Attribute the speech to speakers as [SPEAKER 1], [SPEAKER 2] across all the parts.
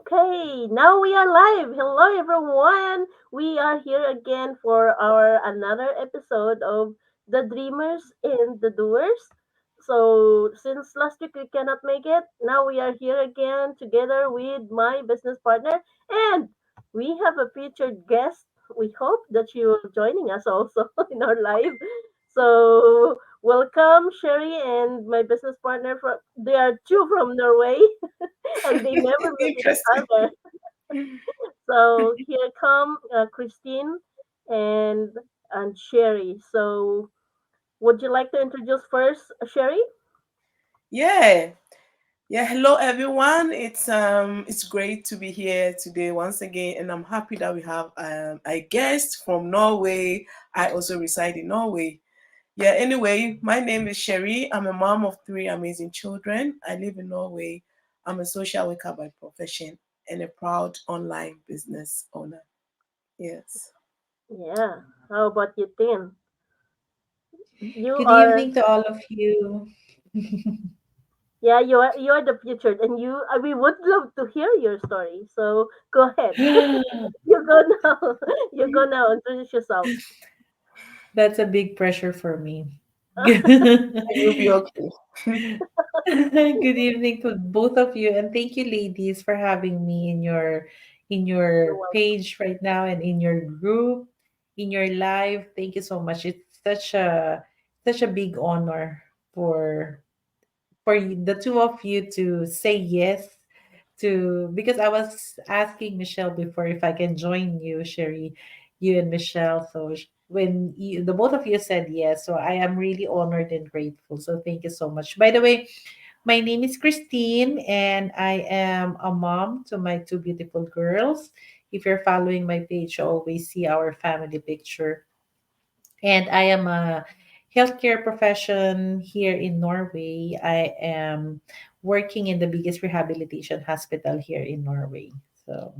[SPEAKER 1] Okay, now we are live. Hello, everyone. We are here again for our another episode of The Dreamers and the Doers. So, since last week we cannot make it, now we are here again together with my business partner, and we have a featured guest. We hope that she will joining us also in our live. So, welcome Sherry and my business partner. From they are two from Norway and they never met each
[SPEAKER 2] Interesting.
[SPEAKER 1] other. So here come Christine and Sherry. So would you like to introduce first, Sherry?
[SPEAKER 2] Yeah. Yeah, hello everyone. It's great to be here today once again, and I'm happy that we have a guest from Norway. I also reside in Norway. Yeah, anyway, my name is Sherry. I'm a mom of three amazing children. I live in Norway. I'm a social worker by profession and a proud online business owner. Yes.
[SPEAKER 1] Yeah. How about you, Tin? You
[SPEAKER 3] Good
[SPEAKER 1] are
[SPEAKER 3] evening to all of you.
[SPEAKER 1] yeah, you are the future, and we would love to hear your story. So go ahead. You go now. You go now. Introduce yourself.
[SPEAKER 3] That's a big pressure for me. Good
[SPEAKER 2] You'll be okay.
[SPEAKER 3] evening to both of you, and thank you, ladies, for having me in
[SPEAKER 1] You're
[SPEAKER 3] your
[SPEAKER 1] welcome.
[SPEAKER 3] page right now and in your group, in your live. Thank you so much. It's such a big honor for the two of you to say yes to, because I was asking Michelle before if I can join you, Sherry, you and Michelle. So when the both of you said yes, so I am really honored and grateful. So thank you so much. By the way, my name is Christine, and I am a mom to my two beautiful girls. If you're following my page, you always see our family picture. And I am a healthcare profession here in Norway. I am working in the biggest rehabilitation hospital here in Norway. So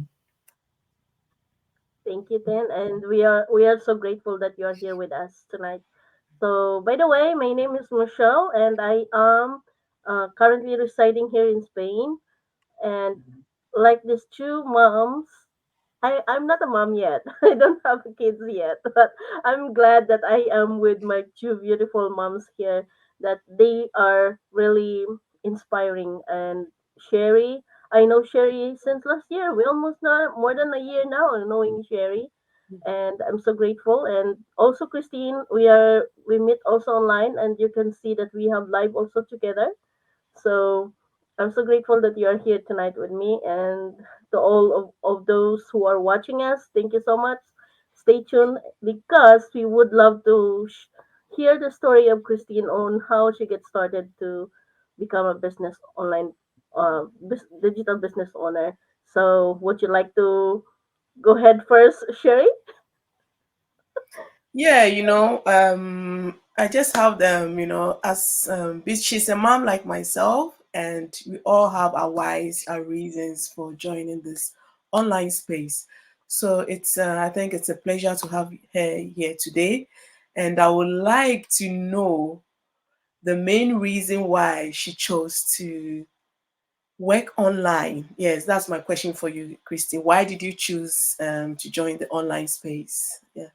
[SPEAKER 1] Thank you, Tin, and we are so grateful that you are here with us tonight. So, by the way, my name is Michelle, and I am currently residing here in Spain. And like these two moms, I'm not a mom yet. I don't have kids yet, but I'm glad that I am with my two beautiful moms here. That they are really inspiring. And Sherry, I know Sherry since last year. We almost know more than a year now knowing Sherry, and I'm so grateful. And also Christine, we meet also online, and you can see that we have live also together. So I'm so grateful that you are here tonight with me, and to all of those who are watching us, thank you so much. Stay tuned because we would love to hear the story of Christine on how she gets started to become a business online digital business owner. So would you like to go ahead first, Sherry?
[SPEAKER 2] Yeah, I just have them, as she's a mom like myself, and we all have our whys, our reasons for joining this online space. So I think it's a pleasure to have her here today, and I would like to know the main reason why she chose to work online. Yes, that's my question for you, Christy. Why did you choose to join the online space? Yeah.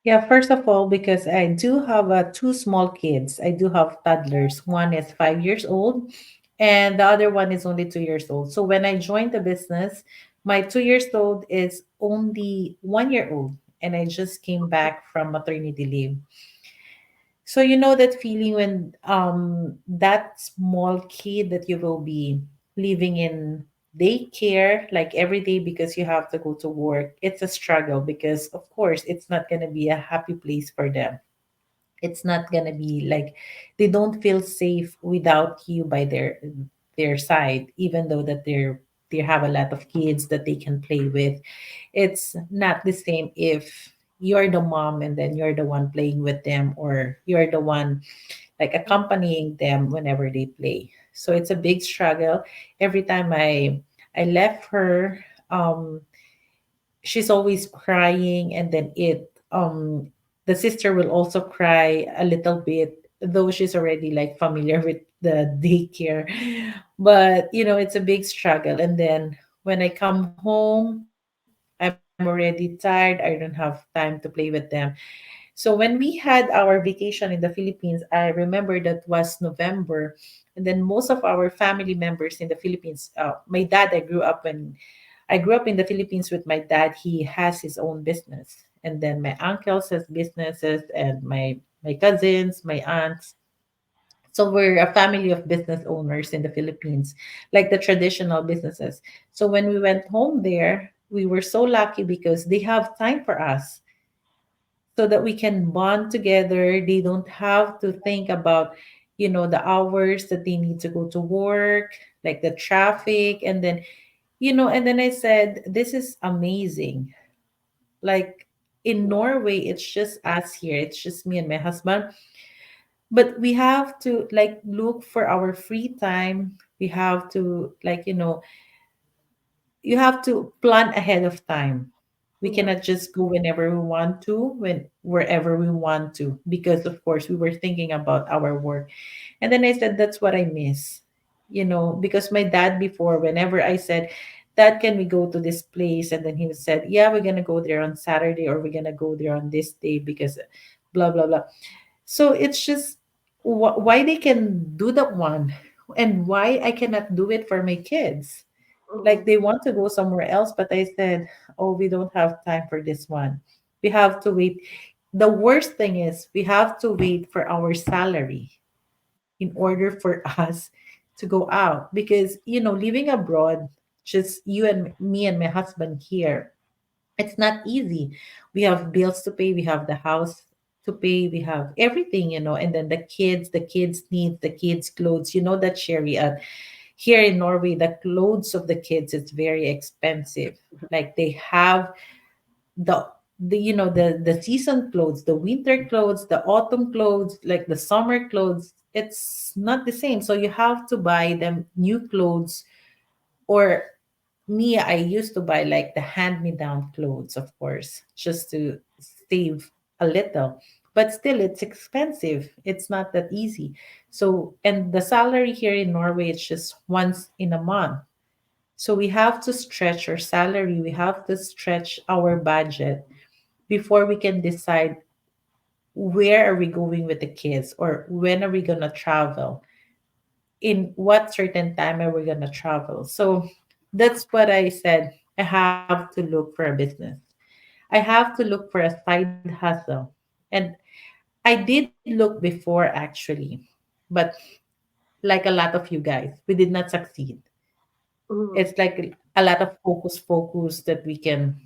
[SPEAKER 3] yeah, first of all, because I do have two small kids. I do have toddlers. One is 5 years old, and the other one is only 2 years old. So when I joined the business, my 2 years old is only 1 year old, and I just came back from maternity leave. So you know that feeling when that small kid that you will be living in daycare like every day because you have to go to work. It's a struggle because of course it's not going to be a happy place for them. It's not going to be like they don't feel safe without you by their side, even though that they have a lot of kids that they can play with. It's not the same if you're the mom and then you're the one playing with them, or you're the one like accompanying them whenever they play. So it's a big struggle. Every time I left her, she's always crying, and then the sister will also cry a little bit, though she's already like familiar with the daycare. But it's a big struggle. And then when I come home, I'm already tired. I don't have time to play with them. So when we had our vacation in the Philippines, I remember that was November. And then most of our family members in the Philippines, my dad, I grew up in the Philippines with my dad. He has his own business. And then my uncles has businesses, and my cousins, my aunts. So we're a family of business owners in the Philippines, like the traditional businesses. So when we went home there, we were so lucky because they have time for us so that we can bond together. They don't have to think about, the hours that they need to go to work, like the traffic. And then I said, this is amazing. Like in
[SPEAKER 1] Yeah.
[SPEAKER 3] Norway, it's just us here. It's just me and my husband. But we have to like look for our free time. We have to you have to plan ahead of time. We
[SPEAKER 1] Yeah.
[SPEAKER 3] cannot just go whenever we want to, wherever we want to, because of course we were thinking about our work. And then I said, that's what I miss. Because my dad before, whenever I said, Dad, can we go to this place? And then he said, yeah, we're gonna go there on Saturday, or we're gonna go there on this day because blah blah blah. So it's just why they can do that one, and why I cannot do it for my kids. Like
[SPEAKER 1] Mhm.
[SPEAKER 3] they want to go somewhere else, but I said, oh, we don't have time for this one. We have to wait. The worst thing is we have to wait for our salary in order for us to go out, because living abroad, just you and me and my husband here, it's not easy. We have bills to pay, we have the house to pay, we have everything, and then the kids needs, the kids clothes, that Sherry, here in Norway, the clothes of the kids is very expensive. Like they have the the season clothes, the winter clothes, the autumn clothes, like the summer clothes. It's not the same. So you have to buy them new clothes. Or me, I used to buy like the hand-me-down clothes, of course, just to save a little. But still, it's expensive. It's not that easy. So, and the salary here in Norway, it's just once in a month. So we have to stretch our salary. We have to stretch our budget before we can decide where are we going with the kids, or when are we going to travel, in what certain time are we going to travel. So that's what I said. I have to look for a business. I have to look for a side hustle. And I did look before, actually, but like a lot of you guys, we did not succeed. It's
[SPEAKER 1] Mhm.
[SPEAKER 3] like a lot of focus that we can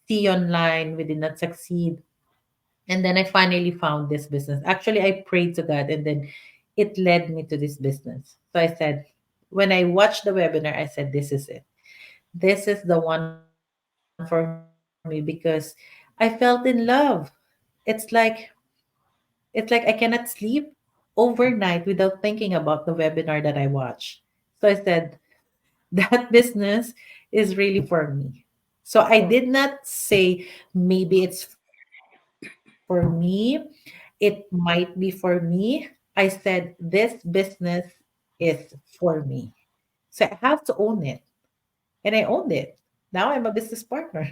[SPEAKER 3] see online. We did not succeed. And then I finally found this business. Actually, I prayed to God, and then it led me to this business. So I said, when I watched the webinar, I said, this is it. This is the one for me, because I felt in love. It's like I cannot sleep overnight without thinking about the webinar that I watched. So I said, that business is really for me. So I
[SPEAKER 1] Yeah.
[SPEAKER 3] did not say maybe it's for me, it might be for me. I said this business is for me. So I have to own it. And I owned it. Now I'm a business partner,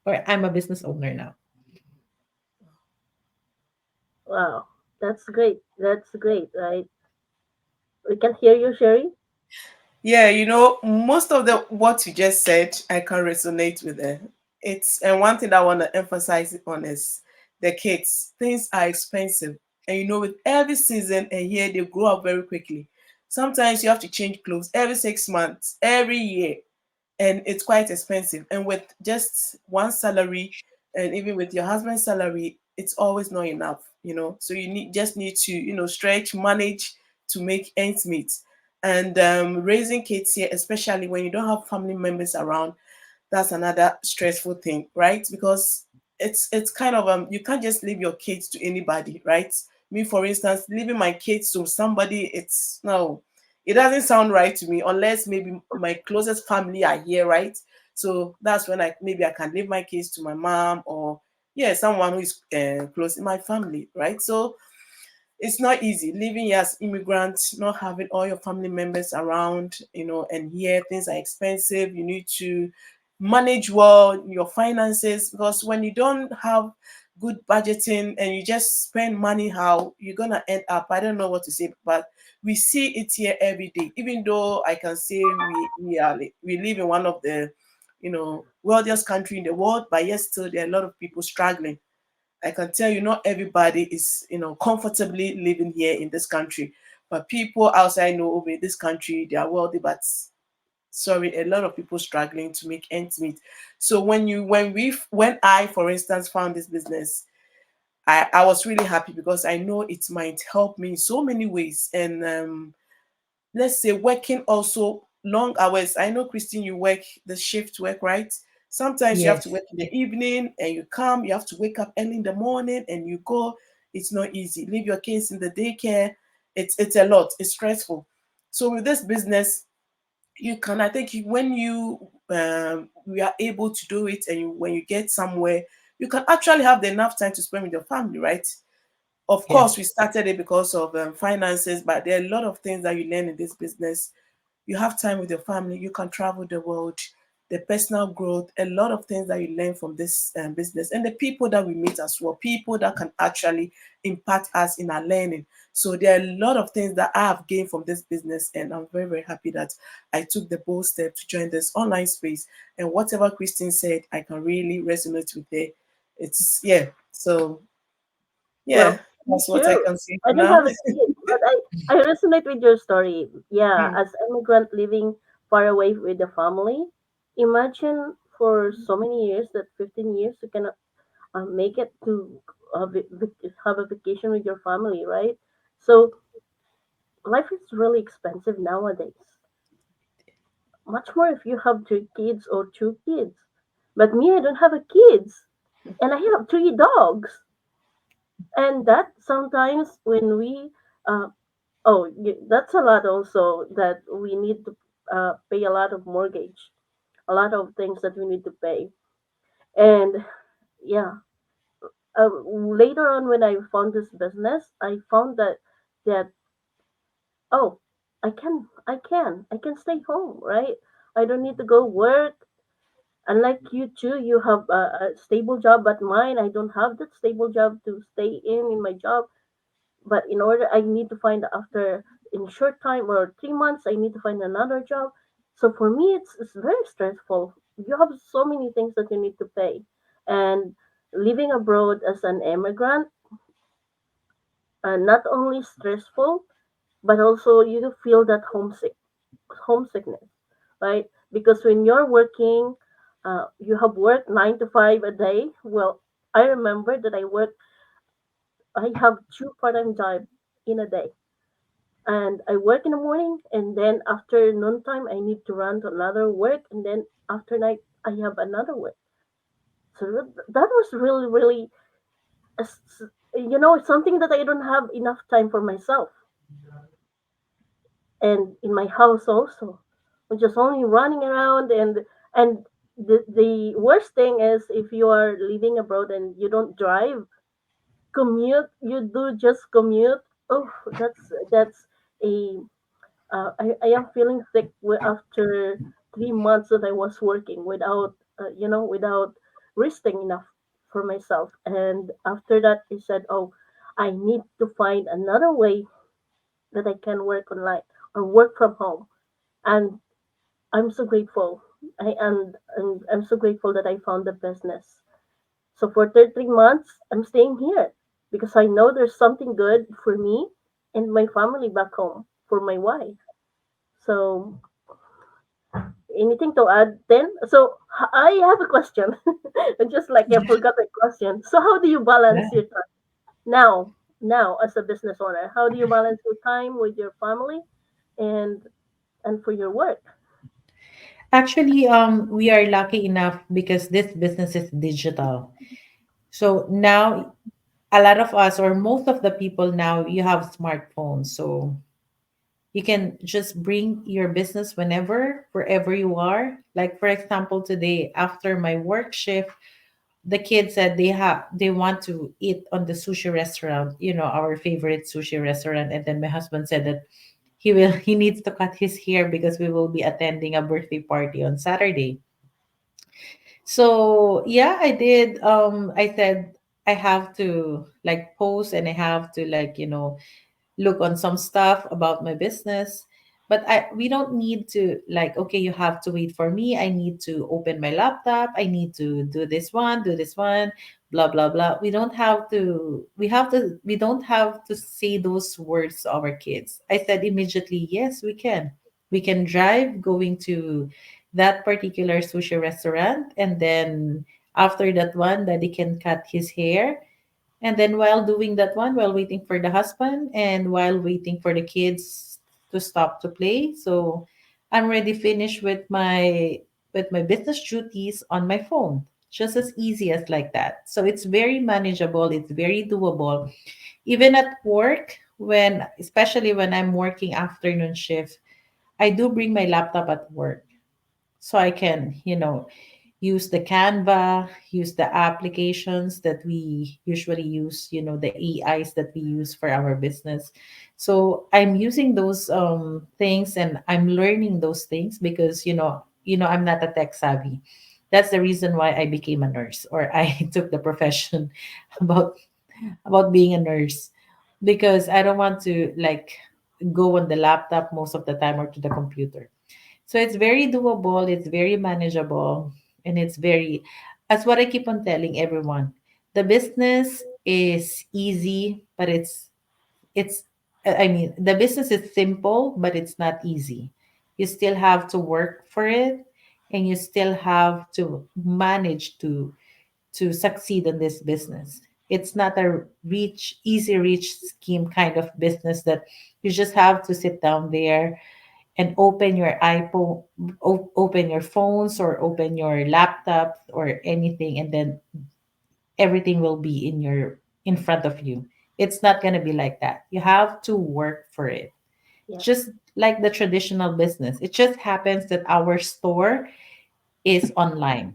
[SPEAKER 3] or I'm a business owner now.
[SPEAKER 1] Wow. That's great. That's great, right? We can hear you, Sherry.
[SPEAKER 2] Yeah, most of the what you just said, I can resonate with it. It's and one thing that I want to emphasize on is the kids. Things are expensive, and with every season and year they grow up very quickly. Sometimes you have to change clothes every 6 months, every year, and it's quite expensive. And with just one salary, and even with your husband's salary, it's always not enough. So you just need to stretch, manage to make ends meet. And raising kids here, especially when you don't have family members around, that's another stressful thing, right? Because it's kind of you can't just leave your kids to anybody, right? Me, for instance, leaving my kids to somebody, it's no, it doesn't sound right to me unless maybe my closest family are here, right? So that's when I can leave my kids to my mom, or yeah, someone who is close in my family, right? So it's not easy living here as immigrants, not having all your family members around, and here things are expensive. You need to manage well your finances, because when you don't have good budgeting and you just spend money, how you're gonna end up, I don't know what to say, but we see it here every day. Even though I can say we live in one of the wealthiest country in the world, but yet still there are a lot of people struggling. I can tell you, not everybody is, comfortably living here in this country. But people outside Norway, this country, they are wealthy, but sorry, a lot of people struggling to make ends meet. So when I, for instance, found this business, I was really happy because I know it might help me in so many ways. And let's say working also long hours. I know, Christine, you work the shift work, right? Sometimes you have to
[SPEAKER 3] Yes.
[SPEAKER 2] work in the evening and you have to wake up early in the morning and you go. It's not easy. Leave your kids in the daycare. It's a lot. It's stressful. So with this business, you can, I think, when we are able to do it, and when you get somewhere, you can actually have the enough time to spend with your family, right? Of course,
[SPEAKER 3] Yes.
[SPEAKER 2] we started it because of finances, but there are a lot of things that you learn in this business. You have time with your family, you can travel the world, the personal growth, a lot of things that you learn from this business, and the people that we meet as well, people that can actually impact us in our learning. So there are a lot of things that I have gained from this business, and I'm very, very happy that I took the bold step to join this online space. And whatever Christine said, I can really resonate with her. It's, yeah. So yeah,
[SPEAKER 1] Well, me
[SPEAKER 2] that's what I
[SPEAKER 1] too.
[SPEAKER 2] can say
[SPEAKER 1] I
[SPEAKER 2] for
[SPEAKER 1] don't
[SPEAKER 2] now.
[SPEAKER 1] have kids, but I resonate with your story. Yeah,
[SPEAKER 3] Mm.
[SPEAKER 1] as immigrant living far away with the family, imagine for so many years, that 15 years, you cannot make it to have a vacation with your family, right? So life is really expensive nowadays. Much more if you have three kids or two kids. But me, I don't have a kids, and I have three dogs, and that sometimes when we uh, that's a lot also, that we need to pay a lot of mortgage, a lot of things that we need to pay. And yeah, later on when I found this business, I found that oh, I can stay home, right? I don't need to go work. Unlike you two, you have a stable job, but mine, I don't have that stable job to stay in my job. But in order, I need to find after in short time or 3 months, I need to find another job. So for me, it's very stressful. You have so many things that you need to pay, and living abroad as an immigrant, not only stressful, but also you feel that homesickness, right? Because when you're working, you have worked 9 to 5 a day. Well, I remember that I have two part-time jobs in a day, and I work in the morning, and then after noontime I need to run to another work, and then after night I have another work. So that was really, really, something that I don't have enough time for myself, and in my house also. I'm just only running around, and the worst thing is if you are living abroad and you don't drive, commute, you do just commute. Oh, that's a I am feeling sick after 3 months that I was working without resting enough for myself. And after that, I said, "Oh, I need to find another way that I can work online or work from home." And I'm so grateful. I'm so grateful that I found the business. So for 33 months, I'm staying here because I know there's something good for me and my family back home, for my wife. So anything to add then? So I have a question. Just like I forgot a question. So how do you balance your time now? Now as a business owner, how do you balance your time with your family and and for your work?
[SPEAKER 3] Actually, we are lucky enough because this business is digital. So now, a lot of us, or most of the people now, you have smartphones. So you can just bring your business whenever, wherever you are. Like, for example, today, after my work shift, the kids said they want to eat on the sushi restaurant, our favorite sushi restaurant. And then my husband said that he needs to cut his hair because we will be attending a birthday party on Saturday. So yeah, I did. I said I have to like post, and I have to like, look on some stuff about my business. But we don't need to like, okay, you have to wait for me. I need to open my laptop. I need to do this one, blah blah blah. We don't have to. We don't have to say those words to our kids. I said immediately, yes, we can. We can drive going to that particular sushi restaurant, and then after that one, daddy can cut his hair, and then while doing that one, while waiting for the husband and while waiting for the kids to stop to play, so I'm already finished with my business duties on my phone. Just as easy as like that. So it's very manageable, it's very doable. Even at work, especially when I'm working afternoon shift, I do bring my laptop at work so I can, use the Canva, use the applications that we usually use, the AIs that we use for our business. So I'm using those things, and I'm learning those things because I'm not a tech savvy. That's the reason why I became a nurse, or I took the profession about being a nurse, because I don't want to like go on the laptop most of the time or to the computer. So it's very doable, it's very manageable, and it's very, that's what I keep on telling everyone. The business is easy, but it's I mean, the business is simple, but it's not easy. You still have to work for it, and you still have to manage to succeed in this business. It's not a easy reach scheme kind of business that you just have to sit down there and open your iPhone, open your phones, or open your laptop or anything, and then everything will be in front of you. It's not going to be like that. You have to work for it.
[SPEAKER 1] Yeah.
[SPEAKER 3] Just like the traditional business. It just happens that our store is online.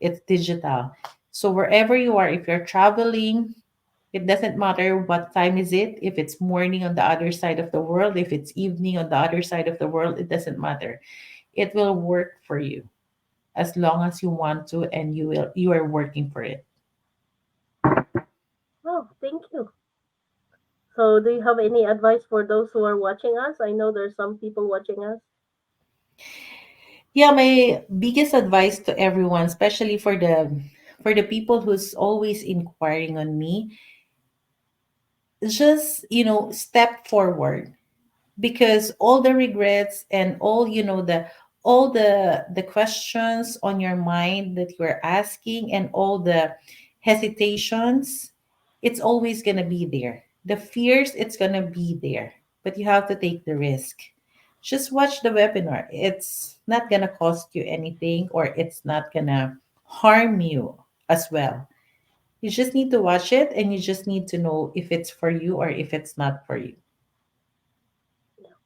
[SPEAKER 3] It's digital. So wherever you are, if you're traveling, it doesn't matter what time is it, if it's morning on the other side of the world, if it's evening on the other side of the world, it doesn't matter. It will work for you as long as you want to, and you are working for it.
[SPEAKER 1] Oh, thank you. So, do you have any advice for those who are watching us? I know there's some people watching us.
[SPEAKER 3] Yeah, my biggest advice to everyone, especially for the people who's always inquiring on me, just step forward, because all the regrets and all the questions on your mind that you're asking, and all the hesitations, it's always going to be there. The fears, it's going to be there, but you have to take the risk. Just watch the webinar. It's not going to cost you anything, or it's not going to harm you as well. You just need to watch it, and you just need to know if it's for you or if it's not for you.
[SPEAKER 1] Yeah.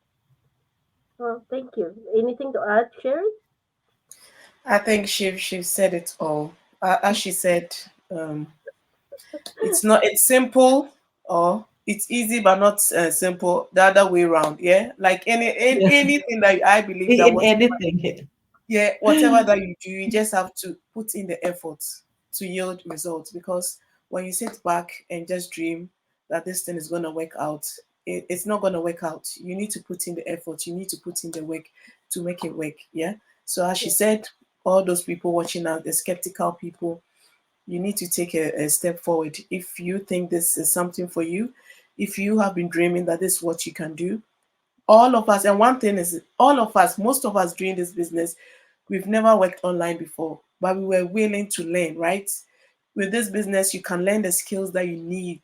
[SPEAKER 1] Well, thank you. Anything to add, Sherry?
[SPEAKER 2] I think she said it all. As she said, um, it's simple, or it's easy but not simple. The other way around, yeah. Like anything that I believe that
[SPEAKER 3] In
[SPEAKER 2] what
[SPEAKER 3] anything.
[SPEAKER 2] yeah, whatever that you do, you just have to put in the effort to yield results. Because when you sit back and just dream that this thing is going to work out, it's not going to work out. You need to put in the effort, you need to put in the work to make it work. Yeah. So, as she
[SPEAKER 1] Yeah.
[SPEAKER 2] said, all those people watching out, the skeptical people, you need to take a step forward. If you think this is something for you, if you have been dreaming that this is what you can do, all of us, and one thing is, all of us, most of us doing this business, we've never worked online before, but we were willing to learn, right? With this business, you can learn the skills that you need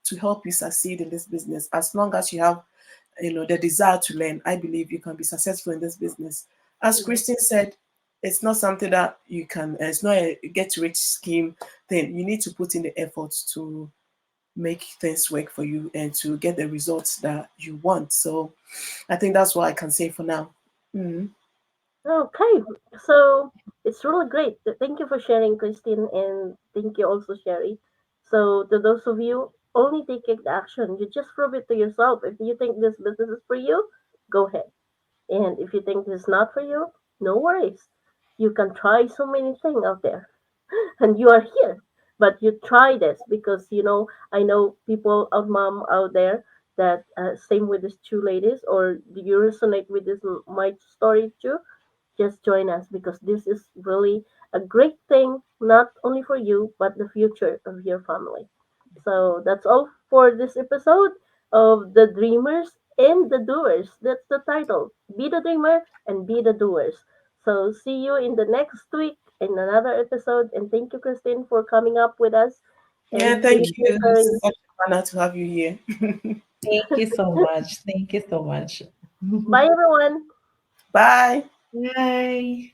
[SPEAKER 2] to help you succeed in this business. As long as you have, the desire to learn, I believe you can be successful in this business. As
[SPEAKER 1] Yeah.
[SPEAKER 2] Christine said, it's not something that you can, it's not a get rich scheme thing. You need to put in the effort to make things work for you and to get the results that you want. So I think that's what I can say for now. Mm.
[SPEAKER 1] Okay, so it's really great. Thank you for sharing, Christine, and thank you also, Sherry. So, to those of you, only take action. You just prove it to yourself. If you think this business is for you, go ahead. And if you think this is not for you, no worries. You can try so many things out there, and you are here. But you try this because I know people of mom out there that same with these two ladies, or do you resonate with this my story too? Just join us because this is really a great thing, not only for you, but the future of your family. So that's all for this episode of The Dreamers and the Doers. That's the title. Be the dreamer and be the doers. So see you in the next week in another episode. And thank you, Christine, for coming up with us.
[SPEAKER 2] Yeah,
[SPEAKER 1] And
[SPEAKER 2] thank
[SPEAKER 1] thank
[SPEAKER 3] Thank
[SPEAKER 1] you,
[SPEAKER 2] you.
[SPEAKER 3] you.
[SPEAKER 2] It's
[SPEAKER 1] Sherry.
[SPEAKER 2] such an honor to have you here.
[SPEAKER 3] Thank you so much. Thank you so much.
[SPEAKER 1] Bye, everyone.
[SPEAKER 2] Bye.
[SPEAKER 3] Bye.